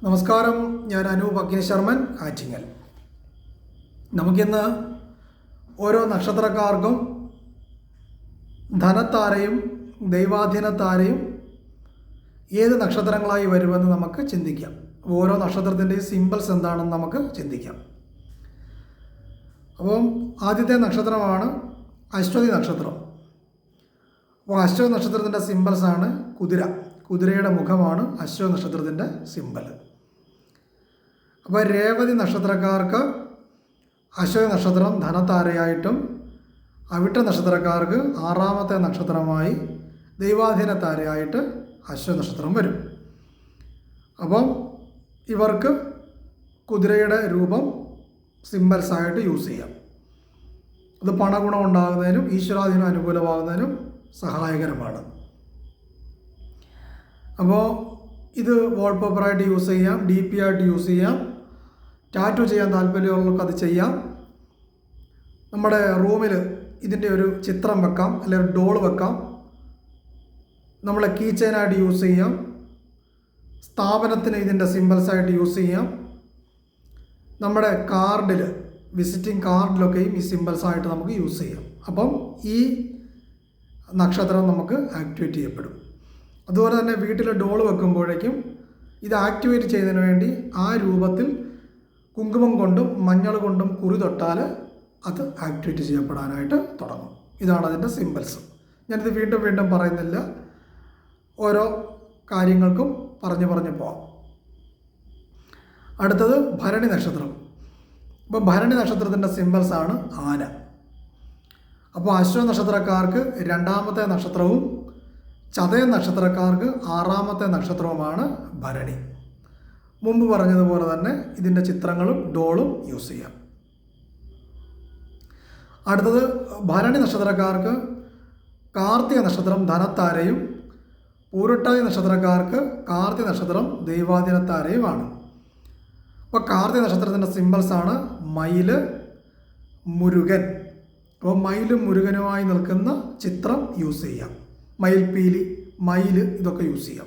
നമസ്കാരം, ഞാൻ അനൂപ് അഗ്നിശർമ്മൻ ആറ്റിങ്ങൽ. നമുക്കിന്ന് ഓരോ നക്ഷത്രക്കാർക്കും ധനത്താരയും ദൈവാധീനത്താരയും ഏത് നക്ഷത്രങ്ങളായി വരുമെന്ന് നമുക്ക് ചിന്തിക്കാം. ഓരോ നക്ഷത്രത്തിൻ്റെയും സിമ്പിൾസ് എന്താണെന്ന് നമുക്ക് ചിന്തിക്കാം. അപ്പം ആദ്യത്തെ നക്ഷത്രമാണ് അശ്വതി നക്ഷത്രം. അപ്പോൾ അശ്വതി നക്ഷത്രത്തിൻ്റെ സിമ്പിൾസാണ് കുതിര. കുതിരയുടെ മുഖമാണ് അശ്വതി നക്ഷത്രത്തിൻ്റെ സിമ്പിൾ. അപ്പോൾ രേവതി നക്ഷത്രക്കാർക്ക് അശ്വതി നക്ഷത്രം ധനത്താരയായിട്ടും അവിട്ട നക്ഷത്രക്കാർക്ക് ആറാമത്തെ നക്ഷത്രമായി ദൈവാധീന താരയായിട്ട് അശ്വതി നക്ഷത്രം വരും. അപ്പം ഇവർക്ക് കുതിരയുടെ രൂപം സിമ്പിൾസായിട്ട് യൂസ് ചെയ്യാം. അത് പണഗുണം ഉണ്ടാകുന്നതിനും ഈശ്വരാധീനം അനുകൂലമാകുന്നതിനും സഹായകരമാണ്. അപ്പോൾ ഇത് വാൾപേപ്പറായിട്ട് യൂസ് ചെയ്യാം, DP ആയിട്ട് യൂസ് ചെയ്യാം, ടാറ്റു ചെയ്യാൻ താല്പര്യമുള്ളവർക്ക് അത് ചെയ്യാം. നമ്മുടെ റൂമിൽ ഇതിൻ്റെ ഒരു ചിത്രം വെക്കാം, അല്ലെങ്കിൽ ഡോൾ വെക്കാം. നമ്മളെ കീ ചെയിനായിട്ട് യൂസ് ചെയ്യാം. സ്ഥാപനത്തിന് ഇതിൻ്റെ സിമ്പിൾസായിട്ട് യൂസ് ചെയ്യാം. നമ്മുടെ കാർഡിൽ, വിസിറ്റിംഗ് കാർഡിലൊക്കെയും ഈ സിമ്പിൾസായിട്ട് നമുക്ക് യൂസ് ചെയ്യാം. അപ്പം ഈ നക്ഷത്രം നമുക്ക് ആക്ടിവേറ്റ് ചെയ്യപ്പെടും. അതുപോലെ തന്നെ വീട്ടിൽ ഡോൾ വെക്കുമ്പോഴേക്കും ഇത് ആക്ടിവേറ്റ് ചെയ്യുന്നതിന് വേണ്ടി ആ രൂപത്തിൽ കുങ്കുമം കൊണ്ടും മഞ്ഞൾ കൊണ്ടും കുറി തൊട്ടാൽ അത് ആക്ടിവേറ്റ് ചെയ്യപ്പെടാനായിട്ട് തുടങ്ങും. ഇതാണ് അതിൻ്റെ സിമ്പിൾസ്. ഞാനിത് വീണ്ടും വീണ്ടും പറയുന്നില്ല, ഓരോ കാര്യങ്ങൾക്കും പറഞ്ഞു പോകാം. അടുത്തത് ഭരണി നക്ഷത്രം. അപ്പോൾ ഭരണി നക്ഷത്രത്തിൻ്റെ സിമ്പിൾസാണ് ആന. അപ്പോൾ അശ്വതി നക്ഷത്രക്കാർക്ക് രണ്ടാമത്തെ നക്ഷത്രവും ചതയ നക്ഷത്രക്കാർക്ക് ആറാമത്തെ നക്ഷത്രവുമാണ് ഭരണി. മുമ്പ് പറഞ്ഞതുപോലെ തന്നെ ഇതിൻ്റെ ചിത്രങ്ങളും ഡോളും യൂസ് ചെയ്യാം. അടുത്തത് ഭരണി നക്ഷത്രക്കാർക്ക് കാർത്തിക നക്ഷത്രം ധനത്താരയും പൂരട്ടാതി നക്ഷത്രക്കാർക്ക് കാർത്തിക നക്ഷത്രം ദൈവാധീനത്താരയുമാണ്. അപ്പോൾ കാർത്തിക നക്ഷത്രത്തിൻ്റെ സിമ്പിൾസാണ് മയില്, മുരുകൻ. അപ്പോൾ മയിലും മുരുകനുമായി നിൽക്കുന്ന ചിത്രം യൂസ് ചെയ്യാം. മയിൽപ്പീലി, മയിൽ, ഇതൊക്കെ യൂസ് ചെയ്യാം.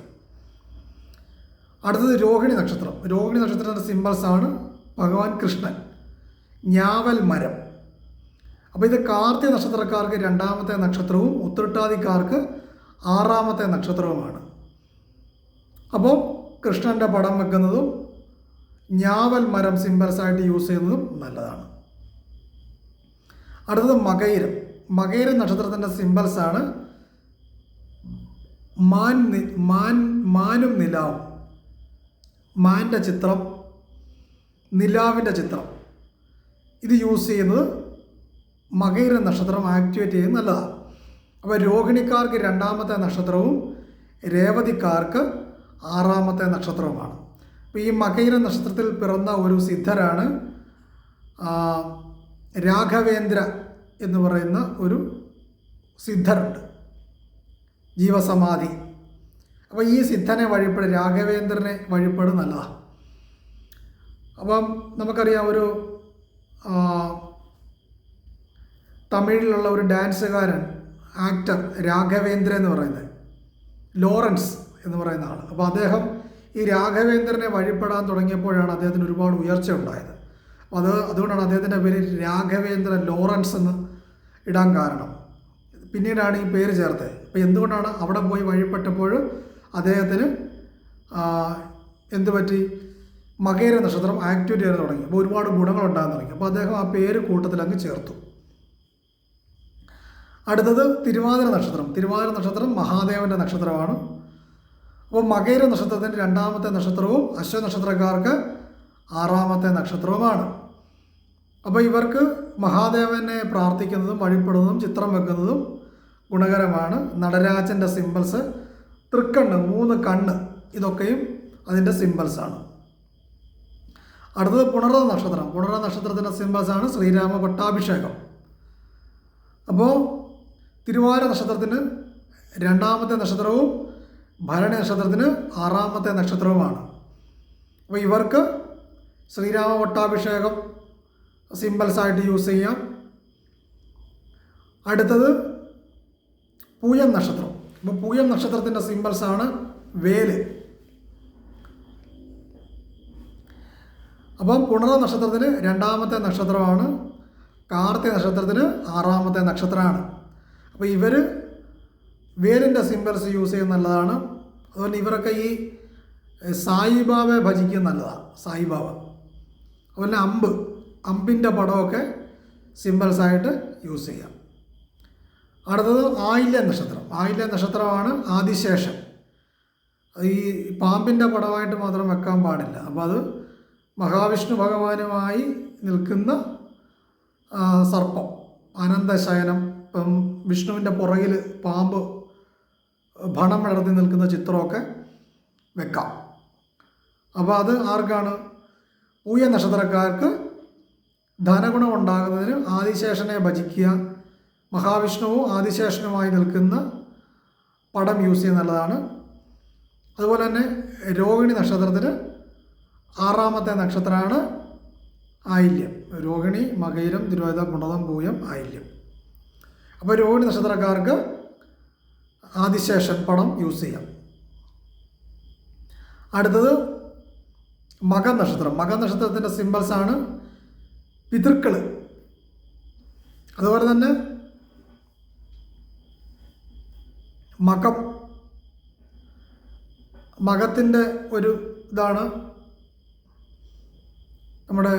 അടുത്തത് രോഹിണി നക്ഷത്രം. രോഹിണി നക്ഷത്രത്തിൻ്റെ സിമ്പിൾസാണ് ഭഗവാൻ കൃഷ്ണൻ, ഞാവൽ മരം. അപ്പോൾ ഇത് കാർത്തിക നക്ഷത്രക്കാർക്ക് രണ്ടാമത്തെ നക്ഷത്രവും ഉത്രട്ടാതിക്കാർക്ക് ആറാമത്തെ നക്ഷത്രവുമാണ്. അപ്പോൾ കൃഷ്ണൻ്റെ പടം വെക്കുന്നതും ഞാവൽ മരം സിമ്പിൾസായിട്ട് യൂസ് ചെയ്യുന്നതും നല്ലതാണ്. അടുത്തത് മകയിരം. മകയിരം നക്ഷത്രത്തിൻ്റെ സിമ്പിൾസാണ് മാനും നിലാവും. മാൻ്റെ ചിത്രം, നിലാവിൻ്റെ ചിത്രം, ഇത് യൂസ് ചെയ്യുന്നത് മകയിര നക്ഷത്രം ആക്ടിവേറ്റ് ചെയ്യുന്നത് നല്ലതാണ്. അപ്പോൾ രോഹിണിക്കാർക്ക് രണ്ടാമത്തെ നക്ഷത്രവും രേവതിക്കാർക്ക് ആറാമത്തെ നക്ഷത്രവുമാണ്. അപ്പോൾ ഈ മകയിര നക്ഷത്രത്തിൽ പിറന്ന ഒരു സിദ്ധരാണ് രാഘവേന്ദ്ര എന്ന് പറയുന്ന ഒരു സിദ്ധരുണ്ട്, ജീവസമാധി. അപ്പോൾ ഈ സിദ്ധനെ രാഘവേന്ദ്രനെ വഴിപാട് നല്ലതാണ്. അപ്പം നമുക്കറിയാം, ഒരു തമിഴിലുള്ള ഒരു ഡാൻസുകാരൻ, ആക്ടർ രാഘവേന്ദ്ര എന്ന് പറയുന്നത്, ലോറൻസ് എന്ന് പറയുന്ന ആൾ. അപ്പോൾ അദ്ദേഹം ഈ രാഘവേന്ദ്രനെ വഴിപ്പെടാൻ തുടങ്ങിയപ്പോഴാണ് അദ്ദേഹത്തിന് ഒരുപാട് ഉയർച്ച ഉണ്ടായത്. അതുകൊണ്ടാണ് അദ്ദേഹത്തിൻ്റെ പേര് രാഘവേന്ദ്ര ലോറൻസ് എന്ന് ഇടാൻ കാരണം. പിന്നീടാണ് ഈ പേര് ചേർത്തത്. അപ്പോൾ എന്തുകൊണ്ടാണ് അവിടെ പോയി വഴിപ്പെട്ടപ്പോൾ അദ്ദേഹത്തിന് എന്തുപറ്റി, മകയിര നക്ഷത്രം ആക്ടിവേറ്റ് ചെയ്യാൻ തുടങ്ങി. അപ്പോൾ ഒരുപാട് ഗുണങ്ങളുണ്ടാകാൻ തുടങ്ങി. അപ്പോൾ അദ്ദേഹം ആ പേര് കൂട്ടത്തിൽ അങ്ങ് ചേർത്തു. അടുത്തത് തിരുവാതിര നക്ഷത്രം. തിരുവാതിര നക്ഷത്രം മഹാദേവൻ്റെ നക്ഷത്രമാണ്. അപ്പോൾ മകയിര നക്ഷത്രത്തിൻ്റെ രണ്ടാമത്തെ നക്ഷത്രവും അശ്വതി നക്ഷത്രക്കാർക്ക് ആറാമത്തെ നക്ഷത്രവുമാണ്. അപ്പോൾ ഇവർക്ക് മഹാദേവനെ പ്രാർത്ഥിക്കുന്നതും വഴിപ്പെടുന്നതും ചിത്രം വെക്കുന്നതും ഗുണകരമാണ്. നടരാജൻ്റെ സിമ്പിൾസ് തൃക്കണ്ണ്, 3 കണ്ണ്, ഇതൊക്കെയും അതിൻ്റെ സിമ്പിൾസാണ്. അടുത്തത് പുണർദ നക്ഷത്രം. പുണർദ നക്ഷത്രത്തിൻ്റെ സിമ്പിൾസാണ് ശ്രീരാമ പട്ടാഭിഷേകം. അപ്പോൾ തിരുവാതിര നക്ഷത്രത്തിന് രണ്ടാമത്തെ നക്ഷത്രവും ഭരണി നക്ഷത്രത്തിന് ആറാമത്തെ നക്ഷത്രവുമാണ്. അപ്പോൾ ഇവർക്ക് ശ്രീരാമ പട്ടാഭിഷേകം സിമ്പിൾസായിട്ട് യൂസ് ചെയ്യാം. അടുത്തത് പൂയം നക്ഷത്രം. അപ്പോൾ പൂയം നക്ഷത്രത്തിൻ്റെ സിമ്പിൾസാണ് വേല്. അപ്പം പുണർന്ന നക്ഷത്രത്തിന് രണ്ടാമത്തെ നക്ഷത്രമാണ്, കാർത്തിക നക്ഷത്രത്തിന് ആറാമത്തെ നക്ഷത്രമാണ്. അപ്പോൾ ഇവർ വേലിൻ്റെ സിംബൽസ് യൂസ് ചെയ്യുന്നത് നല്ലതാണ്. അതുപോലെ ഇവരൊക്കെ ഈ സായിബാബയെ ഭജിക്കുന്നത് നല്ലതാണ്, സായിബാബ. അതുപോലെ അമ്പിൻ്റെ പടമൊക്കെ സിംബൽസായിട്ട് യൂസ് ചെയ്യാം. അടുത്തത് ആയില്യ നക്ഷത്രം. ആയില്യ നക്ഷത്രമാണ് ആദിശേഷൻ. ഈ പാമ്പിൻ്റെ പടമായിട്ട് മാത്രം വെക്കാൻ പാടില്ല. അപ്പോൾ അത് മഹാവിഷ്ണു ഭഗവാനുമായി നിൽക്കുന്ന സർപ്പം, അനന്തശയനം. ഇപ്പം വിഷ്ണുവിൻ്റെ പുറകിൽ പാമ്പ് ഭണം വിടർത്തി നിൽക്കുന്ന ചിത്രമൊക്കെ വെക്കാം. അപ്പോൾ അത് ആർക്കാണ്? പൂയ നക്ഷത്രക്കാർക്ക് ധനഗുണം ഉണ്ടാകുന്നതിന് ആദിശേഷനെ ഭജിക്കുക, മഹാവിഷ്ണുവും ആദിശേഷനുമായി നിൽക്കുന്ന പടം യൂസ് ചെയ്യുന്നത് നല്ലതാണ്. അതുപോലെ തന്നെ രോഹിണി നക്ഷത്രത്തിന് ആറാമത്തെ നക്ഷത്രമാണ് ആയില്യം. രോഹിണി, മകയിരം, തിരുവാതിര, പുണർതം, പൂയം, ആയില്യം. അപ്പോൾ രോഹിണി നക്ഷത്രക്കാർക്ക് ആദിശേഷൻ പടം യൂസ് ചെയ്യാം. അടുത്തത് മകം നക്ഷത്രം. മകം നക്ഷത്രത്തിൻ്റെ സിംബൽസാണ് പിതൃക്കൾ. അതുപോലെ തന്നെ മകത്തിൻ്റെ ഒരു ഇതാണ് നമ്മുടെ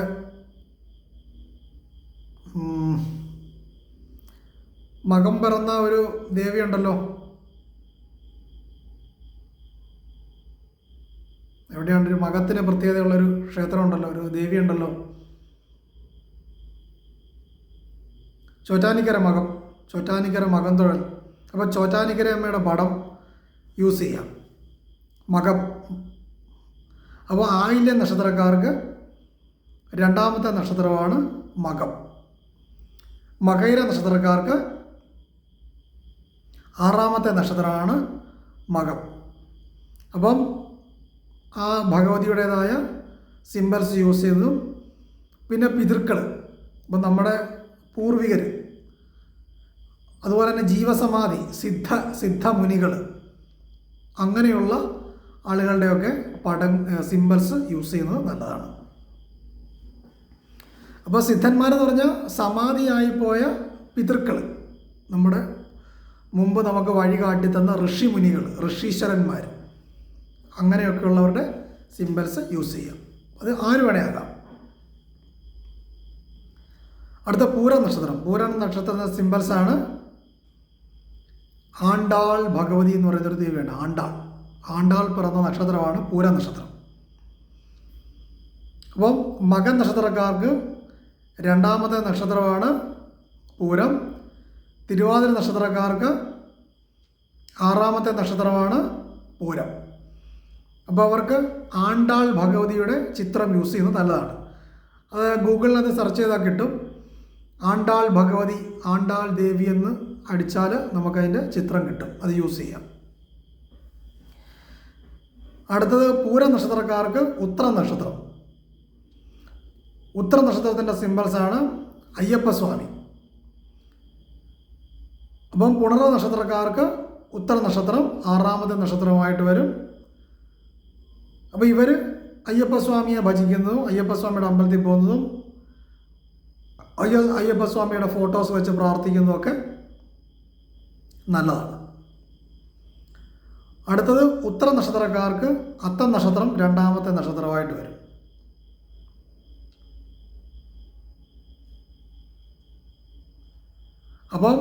മകം പിറന്ന ഒരു ദേവിയുണ്ടല്ലോ, എവിടെയാണ്? ഒരു മകത്തിന് പ്രത്യേകതയുള്ളൊരു ക്ഷേത്രമുണ്ടല്ലോ, ഒരു ദേവിയുണ്ടല്ലോ, ചോറ്റാനിക്കര മകം തൊഴൽ. അപ്പോൾ ചോറ്റാനിക്കര അമ്മയുടെ പടം യൂസ് ചെയ്യാം, മകം. അപ്പോൾ ആയില്യ നക്ഷത്രക്കാർക്ക് രണ്ടാമത്തെ നക്ഷത്രമാണ് മകം. മകയിര നക്ഷത്രക്കാർക്ക് ആറാമത്തെ നക്ഷത്രമാണ് മകം. അപ്പം ആ ഭഗവതിയുടേതായ സിംബൽസ് യൂസ് ചെയ്തതും. പിന്നെ പിതൃക്കൾ, ഇപ്പം നമ്മുടെ പൂർവികർ, അതുപോലെ തന്നെ ജീവസമാധി, സിദ്ധമുനികൾ, അങ്ങനെയുള്ള ആളുകളുടെയൊക്കെ സിംബൽസ് യൂസ് ചെയ്യുന്നത് നല്ലതാണ്. അപ്പോൾ സിദ്ധന്മാരെന്ന് പറഞ്ഞാൽ സമാധിയായിപ്പോയ പിതൃക്കൾ, നമ്മുടെ മുമ്പ് നമുക്ക് വഴി കാട്ടിത്തന്ന ഋഷിമുനികൾ, ഋഷീശ്വരന്മാർ, അങ്ങനെയൊക്കെയുള്ളവരുടെ സിംബൽസ് യൂസ് ചെയ്യാം. അത് ആര് വേണേ ആകാം. അടുത്ത പൂരം നക്ഷത്രം. പൂരം നക്ഷത്രത്തിൻ്റെ സിംബൽസാണ് ആണ്ടാൾ ഭഗവതി എന്ന് പറയുന്നൊരു ദേവിയാണ്. ആണ്ടാൾ പിറന്ന നക്ഷത്രമാണ് പൂര നക്ഷത്രം. അപ്പം മകൻ നക്ഷത്രക്കാർക്ക് രണ്ടാമത്തെ നക്ഷത്രമാണ് പൂരം. തിരുവാതിര നക്ഷത്രക്കാർക്ക് ആറാമത്തെ നക്ഷത്രമാണ് പൂരം. അപ്പോൾ അവർക്ക് ആണ്ടാൾ ഭഗവതിയുടെ ചിത്രം യൂസ് ചെയ്യുന്നത് നല്ലതാണ്. അത് ഗൂഗിളിനകത്ത് സെർച്ച് ചെയ്താൽ കിട്ടും. ആണ്ടാൾ ഭഗവതി, ആണ്ടാൾ ദേവി എന്ന് അടിച്ചാൽ നമുക്കതിൻ്റെ ചിത്രം കിട്ടും. അത് യൂസ് ചെയ്യാം. അടുത്തത് പൂര നക്ഷത്രക്കാർക്ക് ഉത്തര നക്ഷത്രം. ഉത്തര നക്ഷത്രത്തിൻ്റെ സിംബൽസാണ് അയ്യപ്പസ്വാമി. അപ്പം പുണർന്ന നക്ഷത്രക്കാർക്ക് ഉത്തര നക്ഷത്രം ആറാമത്തെ നക്ഷത്രമായിട്ട് വരും. അപ്പോൾ ഇവർ അയ്യപ്പസ്വാമിയെ ഭജിക്കുന്നതും അയ്യപ്പസ്വാമിയുടെ അമ്പലത്തിൽ പോകുന്നതും അയ്യപ്പസ്വാമിയുടെ ഫോട്ടോസ് വെച്ച് പ്രാർത്ഥിക്കുന്നതൊക്കെ നല്ലതാണ്. അടുത്തത് ഉത്തര നക്ഷത്രക്കാർക്ക് അത്തം നക്ഷത്രം രണ്ടാമത്തെ നക്ഷത്രമായിട്ട് വരും. അപ്പം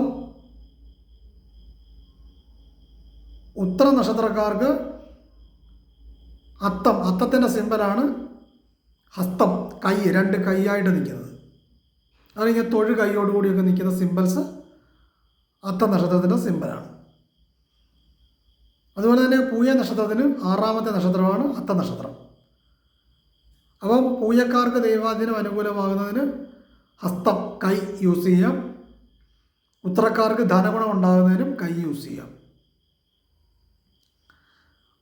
ഉത്തര നക്ഷത്രക്കാർക്ക് അത്തത്തിൻ്റെ സിമ്പലാണ് ഹസ്തം, കൈ, രണ്ട് കൈയായിട്ട് നിൽക്കുന്നത്. അതിങ്ങനെ തൊഴു കൈയോടുകൂടിയൊക്കെ നിൽക്കുന്ന സിംബൽസ് അത്ത നക്ഷത്രത്തിൻ്റെ സിംബലാണ്. അതുപോലെ തന്നെ പൂയ നക്ഷത്രത്തിന് ആറാമത്തെ നക്ഷത്രമാണ് അത്ത നക്ഷത്രം. അപ്പം പൂയക്കാർക്ക് ദൈവാധീനം അനുകൂലമാകുന്നതിന് ഹസ്തം, കൈ യൂസ് ചെയ്യാം. ഉത്തരക്കാർക്ക് ധനഗുണം ഉണ്ടാകുന്നതിനും കൈ യൂസ് ചെയ്യാം.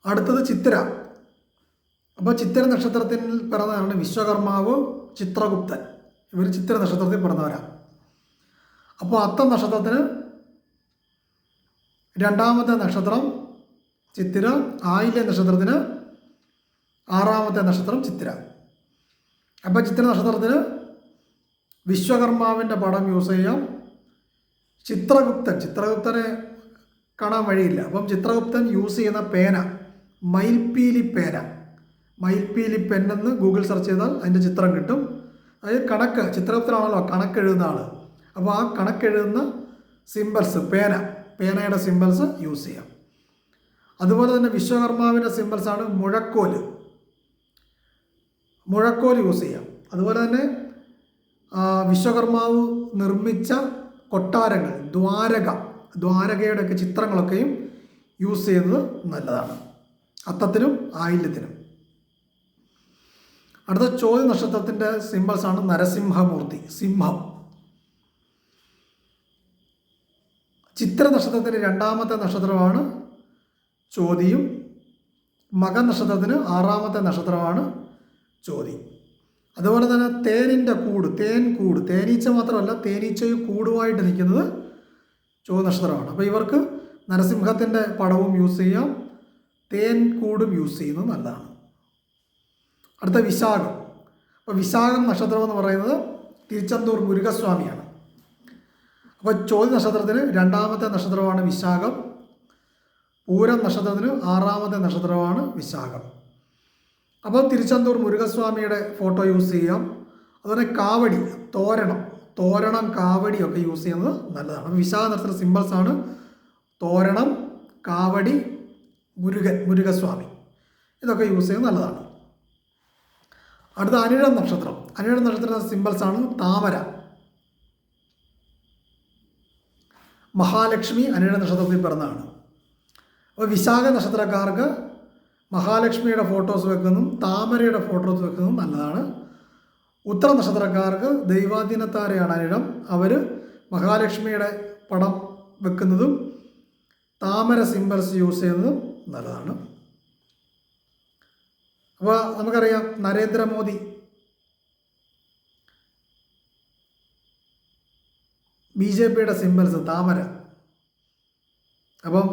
അടുത്തത് ചിത്തിര. അപ്പോൾ ചിത്തിര നക്ഷത്രത്തിൽ പിറന്നതാണ് വിശ്വകർമാവ്, ചിത്രഗുപ്തൻ. ഇവർ ചിത്തിര നക്ഷത്രത്തിൽ പിറന്നവരാണ്. അപ്പോൾ അത്ത നക്ഷത്രത്തിന് രണ്ടാമത്തെ നക്ഷത്രം ചിത്തിര, ആയില്യ നക്ഷത്രത്തിന് ആറാമത്തെ നക്ഷത്രം ചിത്തിര. അപ്പോൾ ചിത്ര നക്ഷത്രത്തിന് വിശ്വകർമാവിൻ്റെ പടം യൂസ് ചെയ്യാം. ചിത്രഗുപ്തനെ കാണാൻ വഴിയില്ല. അപ്പം ചിത്രഗുപ്തൻ യൂസ് ചെയ്യുന്ന പേന മയിൽപ്പീലി പേന, മയിൽപ്പീലി പെന്നെന്ന് ഗൂഗിൾ സെർച്ച് ചെയ്താൽ അതിൻ്റെ ചിത്രം കിട്ടും. അതായത് കണക്ക്, ചിത്രഗുപ്തനാണല്ലോ കണക്കെഴുതുന്ന ആൾ. അപ്പോൾ ആ കണക്കെഴുതുന്ന സിമ്പിൾസ് പേനയുടെ സിമ്പിൾസ് യൂസ് ചെയ്യാം. അതുപോലെ തന്നെ വിശ്വകർമാവിൻ്റെ സിമ്പിൾസാണ് മുഴക്കോൽ യൂസ് ചെയ്യാം. അതുപോലെ തന്നെ വിശ്വകർമാവ് നിർമ്മിച്ച കൊട്ടാരങ്ങൾ, ദ്വാരകയുടെയൊക്കെ ചിത്രങ്ങളൊക്കെയും യൂസ് ചെയ്യുന്നത് നല്ലതാണ്, അത്തത്തിനും ആയില്യത്തിനും. അടുത്ത ചോതി നക്ഷത്രത്തിൻ്റെ സിമ്പിൾസാണ് നരസിംഹമൂർത്തി, സിംഹം. ചിത്ര നക്ഷത്രത്തിൻ്റെ രണ്ടാമത്തെ നക്ഷത്രമാണ് ചോതിയും മക നക്ഷത്രത്തിന് ആറാമത്തെ നക്ഷത്രമാണ് ചോതി. അതുപോലെ തന്നെ തേനിൻ്റെ കൂട്, തേനീച്ച മാത്രമല്ല തേനീച്ചയും കൂടുമായിട്ട് നിൽക്കുന്നത് ചോതി നക്ഷത്രമാണ്. അപ്പോൾ ഇവർക്ക് നരസിംഹത്തിൻ്റെ പടവും യൂസ് ചെയ്യാം, തേൻ കൂടും യൂസ് ചെയ്യുന്നത് നല്ലതാണ്. അടുത്ത വിശാഖം. അപ്പോൾ വിശാഖം നക്ഷത്രം എന്ന് പറയുന്നത് തിരുച്ചെന്തൂർ മുരുകസ്വാമിയാണ്. അപ്പോൾ ചോതി നക്ഷത്രത്തിന് രണ്ടാമത്തെ നക്ഷത്രമാണ് വിശാഖം, പൂരം നക്ഷത്രത്തിന് ആറാമത്തെ നക്ഷത്രമാണ് വിശാഖം. അപ്പോൾ തിരുച്ചെന്തൂർ മുരുകസ്വാമിയുടെ ഫോട്ടോ യൂസ് ചെയ്യാം. അതുപോലെ കാവടി, തോരണം കാവടിയൊക്കെ യൂസ് ചെയ്യുന്നത് നല്ലതാണ്. വിശാഖ നക്ഷത്ര സിമ്പിൾസാണ് തോരണം, കാവടി, മുരുകസ്വാമി, ഇതൊക്കെ യൂസ് ചെയ്യുന്നത് നല്ലതാണ്. അടുത്ത അനിഴം നക്ഷത്രത്തിൻ്റെ സിമ്പിൾസാണ് താമര, മഹാലക്ഷ്മി അനിഴ നക്ഷത്രത്തിൽ പിറന്നതാണ്. അപ്പോൾ വിശാഖ നക്ഷത്രക്കാർക്ക് മഹാലക്ഷ്മിയുടെ ഫോട്ടോസ് വെക്കുന്നതും താമരയുടെ ഫോട്ടോസ് വെക്കുന്നതും നല്ലതാണ്. ഉത്തര നക്ഷത്രക്കാർക്ക് ദൈവാധീനത്താരെയാണ് അനിഴം, അവർ മഹാലക്ഷ്മിയുടെ പടം വെക്കുന്നതും താമര സിമ്പിൾസ് യൂസ് ചെയ്യുന്നതും നല്ലതാണ്. അപ്പോൾ നമുക്കറിയാം നരേന്ദ്രമോദി BJPയുടെ സിമ്പിൾസ് താമര. അപ്പം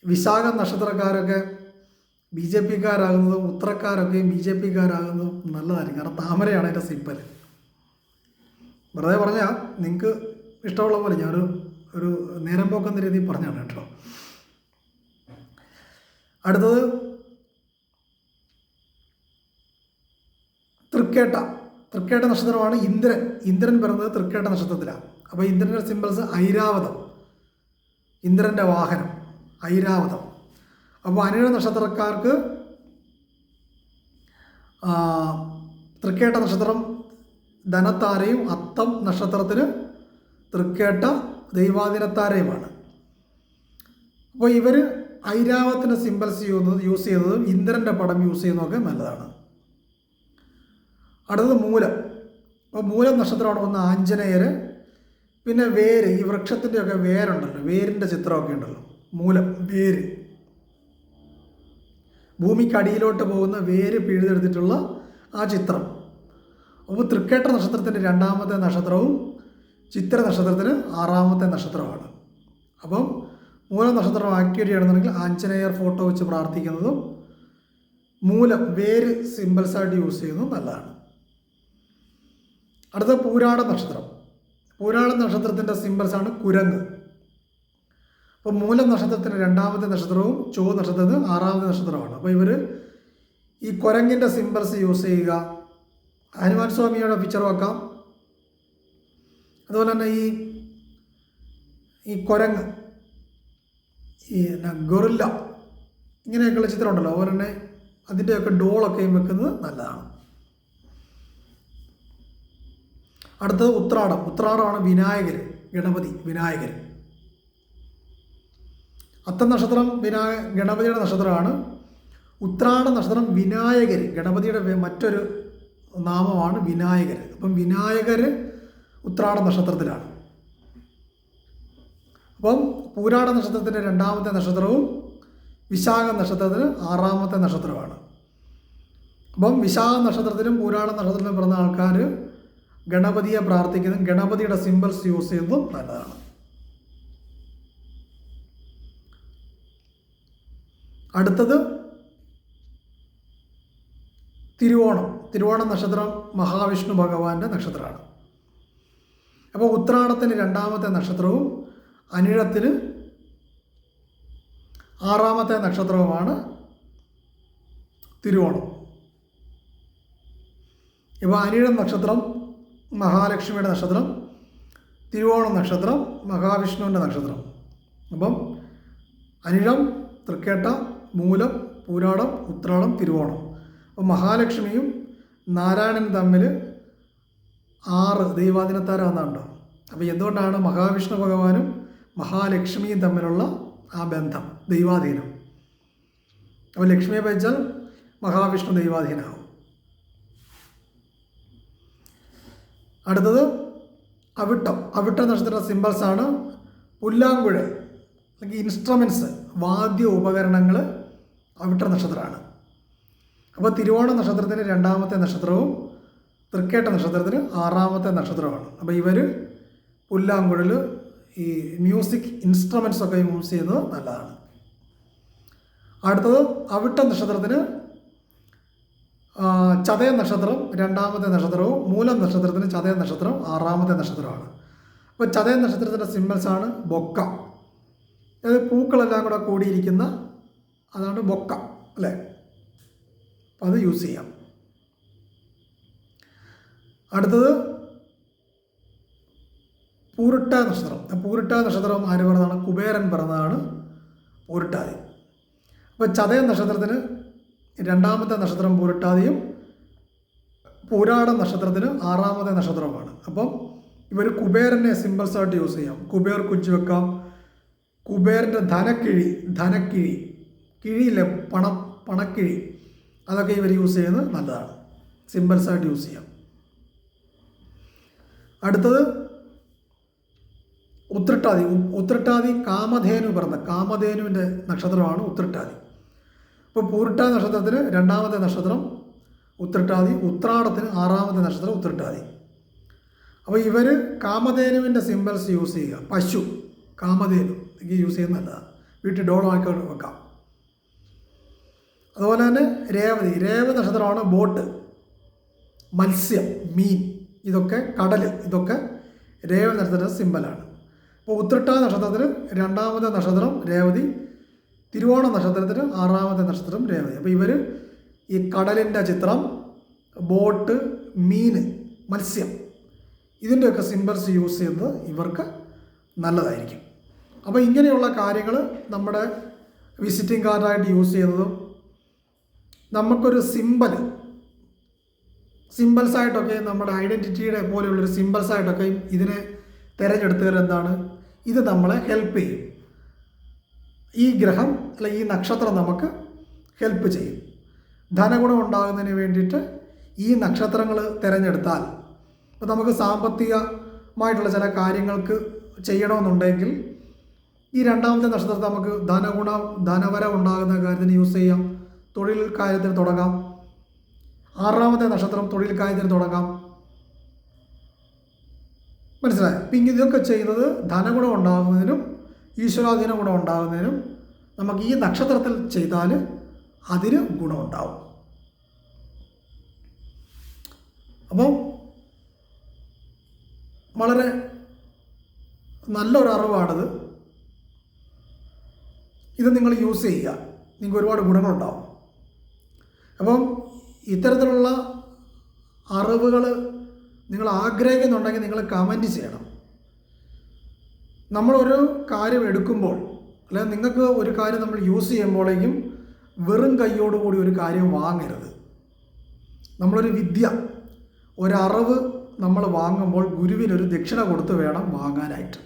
വിശാഖ നക്ഷത്രക്കാരൊക്കെ BJPക്കാരാകുന്നതും ഉത്തരക്കാരൊക്കെ BJPക്കാരാകുന്നതും നല്ലതായിരിക്കും. കാരണം താമരയാണ് അതിൻ്റെ സിമ്പിൾ. വെറുതെ പറഞ്ഞാൽ നിങ്ങൾക്ക് ഇഷ്ടമുള്ള പോലെ ഒരു നേരം പോക്കെന്ന രീതിയിൽ പറഞ്ഞാണ് കേട്ടോ. അടുത്തത് തൃക്കേട്ട നക്ഷത്രമാണ് ഇന്ദ്രൻ പിറന്നത് തൃക്കേട്ട നക്ഷത്രത്തിലാണ്. അപ്പോൾ ഇന്ദ്രൻ്റെ സിമ്പിൾസ് ഐരാവതം, ഇന്ദ്രൻ്റെ വാഹനം ഐരാവതം. അപ്പോൾ അനിഴ നക്ഷത്രക്കാർക്ക് തൃക്കേട്ട നക്ഷത്രം ധനത്താരയും, അത്തം നക്ഷത്രത്തിന് തൃക്കേട്ട ദൈവാധീനത്താരയുമാണ്. അപ്പോൾ ഇവർ ഐരാവതത്തിൻ്റെ സിമ്പിൾസ് യൂസ് ചെയ്യുന്നതും ഇന്ദ്രൻ്റെ പടം യൂസ് ചെയ്യുന്നതൊക്കെ നല്ലതാണ്. അടുത്തത് മൂലം. അപ്പോൾ മൂലം നക്ഷത്രമാണ് ഒന്ന് ആഞ്ജനേയർ, പിന്നെ വേര്, ഈ വൃക്ഷത്തിൻ്റെയൊക്കെ വേരുണ്ടല്ലോ, വേരിൻ്റെ ചിത്രമൊക്കെ ഉണ്ടല്ലോ, മൂലം വേര്, ഭൂമിക്കടിയിലോട്ട് പോകുന്ന വേര് പിഴുതെടുത്തിട്ടുള്ള ആ ചിത്രം. അപ്പോൾ തൃക്കേട്ട നക്ഷത്രത്തിൻ്റെ രണ്ടാമത്തെ നക്ഷത്രവും ചിത്ര നക്ഷത്രത്തിന് ആറാമത്തെ നക്ഷത്രമാണ്. അപ്പം മൂലം നക്ഷത്രം ആക്ടിവേറ്റ് ചെയ്യണമെന്നുണ്ടെങ്കിൽ ആഞ്ജനേയർ ഫോട്ടോ വെച്ച് പ്രാർത്ഥിക്കുന്നതും മൂലം വേര് സിമ്പിൾസായിട്ട് യൂസ് ചെയ്യുന്നതും നല്ലതാണ്. അടുത്ത പൂരാട നക്ഷത്രത്തിൻ്റെ സിമ്പിൾസാണ് കുരങ്ങ്. അപ്പോൾ മൂലം നക്ഷത്രത്തിൻ്റെ രണ്ടാമത്തെ നക്ഷത്രവും ചോ നക്ഷത്രത്തിന് ആറാമത്തെ നക്ഷത്രമാണ്. അപ്പോൾ ഇവർ ഈ കുരങ്ങിൻ്റെ സിമ്പിൾസ് യൂസ് ചെയ്യുക. ഹനുമാൻ സ്വാമിയുടെ പിക്ചർ വെക്കാം. അതുപോലെ തന്നെ ഈ കുരങ്ങ്, ഈ ഗൊറില്ല, ഇങ്ങനെയൊക്കെയുള്ള ചിത്രം ഉണ്ടല്ലോ, അതുപോലെ തന്നെ അതിൻ്റെയൊക്കെ ഡോളൊക്കെയും വെക്കുന്നത് നല്ലതാണ്. അടുത്തത് ഉത്രാടമാണ് വിനായകർ. അത്തം നക്ഷത്രം ഗണപതിയുടെ നക്ഷത്രമാണ്. ഉത്രാട നക്ഷത്രം വിനായകർ, ഗണപതിയുടെ മറ്റൊരു നാമമാണ് വിനായകർ. അപ്പം വിനായകർ ഉത്രാട നക്ഷത്രത്തിലാണ്. അപ്പം പൂരാട നക്ഷത്രത്തിൻ്റെ രണ്ടാമത്തെ നക്ഷത്രവും വിശാഖ നക്ഷത്രത്തിന് ആറാമത്തെ നക്ഷത്രമാണ്. അപ്പം വിശാഖ നക്ഷത്രത്തിലും പൂരാട നക്ഷത്രത്തിലും പിറന്ന ആൾക്കാർ ഗണപതിയെ പ്രാർത്ഥിക്കുന്നതും ഗണപതിയുടെ സിമ്പിൾസ് യൂസ് ചെയ്യുന്നതും നല്ലതാണ്. അടുത്തത് തിരുവോണം നക്ഷത്രം മഹാവിഷ്ണു ഭഗവാന്റെ നക്ഷത്രമാണ്. അപ്പോൾ ഉത്രാടത്തിന് 2ാമത്തെ നക്ഷത്രവും അനിഴത്തിന് 6ാമത്തെ നക്ഷത്രവുമാണ് തിരുവോണം. ഇപ്പോൾ അനിഴം നക്ഷത്രം മഹാലക്ഷ്മിയുടെ നക്ഷത്രം, തിരുവോണം നക്ഷത്രം മഹാവിഷ്ണുവിൻ്റെ നക്ഷത്രം. അപ്പം അനിഴം, തൃക്കേട്ട, മൂലം, പൂരാടം, ഉത്രാടം, തിരുവോണം. അപ്പോൾ മഹാലക്ഷ്മിയും നാരായണനും തമ്മിൽ 6 ദൈവാധീനത്താരാണെന്നുണ്ടോ. അപ്പോൾ എന്തുകൊണ്ടാണ് മഹാവിഷ്ണു ഭഗവാനും മഹാലക്ഷ്മിയും തമ്മിലുള്ള ആ ബന്ധം, ദൈവാധീനം. അപ്പോൾ ലക്ഷ്മിയെ വെച്ചാൽ മഹാവിഷ്ണു ദൈവാധീനമാവും. അടുത്തത് അവിട്ട നക്ഷത്ര സിമ്പിൾസാണ് പുല്ലാങ്കുഴൽ അല്ലെങ്കിൽ ഇൻസ്ട്രുമെൻറ്റ്സ്, വാദ്യ ഉപകരണങ്ങൾ അവിട്ട നക്ഷത്രമാണ്. അപ്പോൾ തിരുവോണ നക്ഷത്രത്തിന് 2ാമത്തെ നക്ഷത്രവും തൃക്കേട്ട നക്ഷത്രത്തിന് 6ാമത്തെ നക്ഷത്രമാണ്. അപ്പോൾ ഇവർ പുല്ലാങ്കുഴൽ, ഈ മ്യൂസിക് ഇൻസ്ട്രുമെൻറ്റ്സ് ഒക്കെ യൂസ് ചെയ്യുന്നത് നല്ലതാണ്. അടുത്തത് അവിട്ട നക്ഷത്രത്തിന് ചതയ നക്ഷത്രം 2ാമത്തെ നക്ഷത്രവും മൂലം നക്ഷത്രത്തിന് ചതയ നക്ഷത്രം 6ാമത്തെ നക്ഷത്രമാണ്. അപ്പോൾ ചതയ നക്ഷത്രത്തിൻ്റെ സിമ്പിൾസാണ് ബൊക്ക. അതായത് പൂക്കളെല്ലാം കൂടെ കൂടിയിരിക്കുന്ന അതാണ് ബൊക്ക അല്ലേ. അപ്പോൾ അത് യൂസ് ചെയ്യാം. അടുത്തത് പൂരിട്ട നക്ഷത്രം ആര് പറഞ്ഞതാണ്? കുബേരൻ പറഞ്ഞതാണ് പൂരിട്ടാതി. അപ്പോൾ ചതയ നക്ഷത്രത്തിന് 2ാമത്തെ നക്ഷത്രം പൂരിട്ടാതിയും പൂരാടം നക്ഷത്രത്തിന് 6ാമത്തെ നക്ഷത്രവുമാണ്. അപ്പം ഇവർ കുബേരനെ സിമ്പിൾസായിട്ട് യൂസ് ചെയ്യാം. കുബേർ കുഞ്ചു വെക്കാം. കുബേരൻ്റെ ധനക്കിഴി, കിഴിയില്ലേ, പണക്കിഴി, അതൊക്കെ ഇവർ യൂസ് ചെയ്യുന്നത് നല്ലതാണ്, സിമ്പിൾസായിട്ട് യൂസ് ചെയ്യാം. അടുത്തത് ഉത്രട്ടാതി കാമധേനു പറഞ്ഞ കാമധേനുവിൻ്റെ നക്ഷത്രമാണ് ഉത്രട്ടാതി. ഇപ്പോൾ പൂരിട്ടാതി നക്ഷത്രത്തിന് 2ാമത്തെ നക്ഷത്രം ഉത്രട്ടാതി, ഉത്രാടത്തിന് 6ാമത്തെ നക്ഷത്രം ഉത്രട്ടാതി. അപ്പോൾ ഇവർ കാമധേനുവിൻ്റെ സിമ്പിൾസ് യൂസ് ചെയ്യുക. പശു, കാമധേനു യൂസ് ചെയ്യുന്നത് നല്ലതാണ്, വീട്ടിൽ ഡോളാക്കി വെക്കാം. അതുപോലെ തന്നെ രേവതി നക്ഷത്രമാണ് ബോട്ട്, മത്സ്യം, മീൻ, ഇതൊക്കെ കടൽ, ഇതൊക്കെ രേവതി നക്ഷത്രത്തിൻ്റെ സിമ്പലാണ്. അപ്പോൾ ഉത്രട്ടാതി നക്ഷത്രത്തിന് 2ാമത്തെ നക്ഷത്രം രേവതി, തിരുവോണ നക്ഷത്രത്തിന് 6ാമത്തെ നക്ഷത്രം രേവതി. അപ്പോൾ ഇവർ ഈ കടലിൻ്റെ ചിത്രം, ബോട്ട്, മീൻ, മത്സ്യം, ഇതിൻ്റെയൊക്കെ സിമ്പിൾസ് യൂസ് ചെയ്യുന്നത് ഇവർക്ക് നല്ലതായിരിക്കും. അപ്പോൾ ഇങ്ങനെയുള്ള കാര്യങ്ങൾ നമ്മുടെ വിസിറ്റിംഗ് കാർഡായിട്ട് യൂസ് ചെയ്യുന്നതും നമുക്കൊരു സിമ്പിൾസായിട്ടൊക്കെ നമ്മുടെ ഐഡൻറ്റിറ്റിയുടെ പോലെയുള്ളൊരു സിമ്പിൾസായിട്ടൊക്കെ ഇതിനെ തിരഞ്ഞെടുത്തവർ എന്താണ്, ഇത് നമ്മളെ ഹെൽപ്പ് ചെയ്യും. ഈ ഗ്രഹം അല്ല ഈ നക്ഷത്രം നമുക്ക് ഹെൽപ്പ് ചെയ്യും. ധനഗുണം ഉണ്ടാകുന്നതിന് വേണ്ടിയിട്ട് ഈ നക്ഷത്രങ്ങൾ തിരഞ്ഞെടുത്താൽ, ഇപ്പോൾ നമുക്ക് സാമ്പത്തികമായിട്ടുള്ള ചില കാര്യങ്ങൾക്ക് ചെയ്യണമെന്നുണ്ടെങ്കിൽ ഈ 2ാമത്തെ നക്ഷത്രത്തെ നമുക്ക് ധനവരം ഉണ്ടാകുന്ന കാര്യത്തിന് യൂസ് ചെയ്യാം, തൊഴിൽ കാര്യത്തിന് തുടങ്ങാം. 6ാമത്തെ നക്ഷത്രം തൊഴിൽ കാര്യത്തിന് തുടങ്ങാം. മനസ്സിലായോ? അപ്പം ഇതൊക്കെ ചെയ്യുന്നത് ധനഗുണം ഉണ്ടാകുന്നതിനും ഈശ്വരാധീന ഗുണം ഉണ്ടാകുന്നതിനും നമുക്ക് ഈ നക്ഷത്രത്തിൽ ചെയ്താൽ അതിന് ഗുണമുണ്ടാവും. അപ്പം വളരെ നല്ലൊരു അറിവാണിത്. ഇത് നിങ്ങൾ യൂസ് ചെയ്യുക, നിങ്ങൾക്ക് ഒരുപാട് ഗുണങ്ങളുണ്ടാവും. അപ്പം ഇത്തരത്തിലുള്ള അറിവുകൾ നിങ്ങൾ ആഗ്രഹിക്കുന്നുണ്ടെങ്കിൽ നിങ്ങൾ കമൻറ്റ് ചെയ്യണം. നമ്മളൊരു കാര്യം എടുക്കുമ്പോൾ അല്ലെങ്കിൽ നിങ്ങൾക്ക് ഒരു കാര്യം നമ്മൾ യൂസ് ചെയ്യുമ്പോഴേക്കും വെറും കൈയോടുകൂടി ഒരു കാര്യം വാങ്ങരുത്. നമ്മളൊരു വിദ്യ, ഒരറിവ് നമ്മൾ വാങ്ങുമ്പോൾ ഗുരുവിനൊരു ദക്ഷിണ കൊടുത്ത് വേണം വാങ്ങാനായിട്ട്.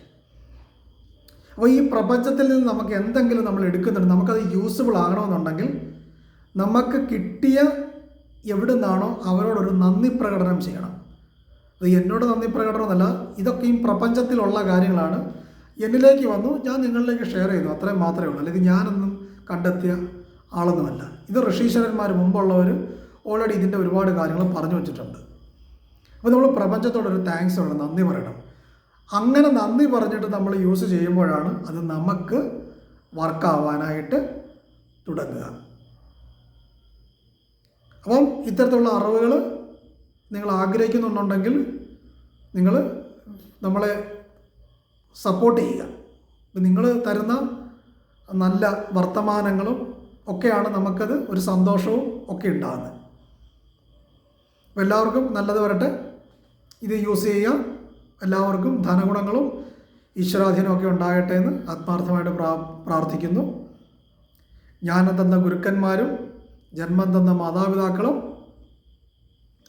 അപ്പോൾ ഈ പ്രപഞ്ചത്തിൽ നിന്ന് നമുക്ക് എന്തെങ്കിലും നമ്മൾ എടുക്കുന്നുണ്ട്, നമുക്കത് യൂസ്ഫുൾ ആകണമെന്നുണ്ടെങ്കിൽ നമുക്ക് കിട്ടിയ എവിടെ നിന്നാണോ അവരോടൊരു നന്ദി പ്രകടനം ചെയ്യണം. അത് എന്നോട് നന്ദി പ്രകടനമല്ല, ഇതൊക്കെയും പ്രപഞ്ചത്തിലുള്ള കാര്യങ്ങളാണ്. എന്നിലേക്ക് വന്നു, ഞാൻ നിങ്ങളിലേക്ക് ഷെയർ ചെയ്യുന്നു, അത്രയും മാത്രമേ ഉള്ളൂ. അല്ലെങ്കിൽ ഞാനൊന്നും കണ്ടെത്തിയ ആളൊന്നുമല്ല. ഇത് ഋഷീശ്വരന്മാർ മുമ്പുള്ളവർ ഓൾറെഡി ഇതിൻ്റെ ഒരുപാട് കാര്യങ്ങൾ പറഞ്ഞു വച്ചിട്ടുണ്ട്. അപ്പോൾ നമ്മൾ പ്രപഞ്ചത്തോടൊരു താങ്ക്സ് വേണം, നന്ദി പറയണം. അങ്ങനെ നന്ദി പറഞ്ഞിട്ട് നമ്മൾ യൂസ് ചെയ്യുമ്പോഴാണ് അത് നമുക്ക് വർക്കാവാനായിട്ട് തുടങ്ങുക. അപ്പം ഇത്തരത്തിലുള്ള അറിവുകൾ നിങ്ങൾ ആഗ്രഹിക്കുന്നുണ്ടെങ്കിൽ നിങ്ങൾ നമ്മളെ സപ്പോർട്ട് ചെയ്യുക. നിങ്ങൾ തരുന്ന നല്ല വർത്തമാനങ്ങളും ഒക്കെയാണ് നമുക്കത് ഒരു സന്തോഷവും ഒക്കെ ഉണ്ടാകുന്നത്. അപ്പോൾ എല്ലാവർക്കും നല്ലത് വരട്ടെ. ഇത് യൂസ് ചെയ്യുക. എല്ലാവർക്കും ധനഗുണങ്ങളും ഈശ്വരാധീനമൊക്കെ ഉണ്ടാകട്ടെ എന്ന് ആത്മാർത്ഥമായിട്ട് പ്രാർത്ഥിക്കുന്നു. ജ്ഞാനം തന്ന ഗുരുക്കന്മാരും ജന്മം തന്ന മാതാപിതാക്കളും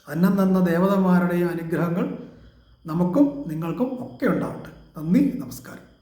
അന്നം തന്ന ദേവതമാരുടെയും അനുഗ്രഹങ്ങൾ നമുക്കും നിങ്ങൾക്കും ഒക്കെ ഉണ്ടാവട്ടെ. നന്ദി, നമസ്കാരം.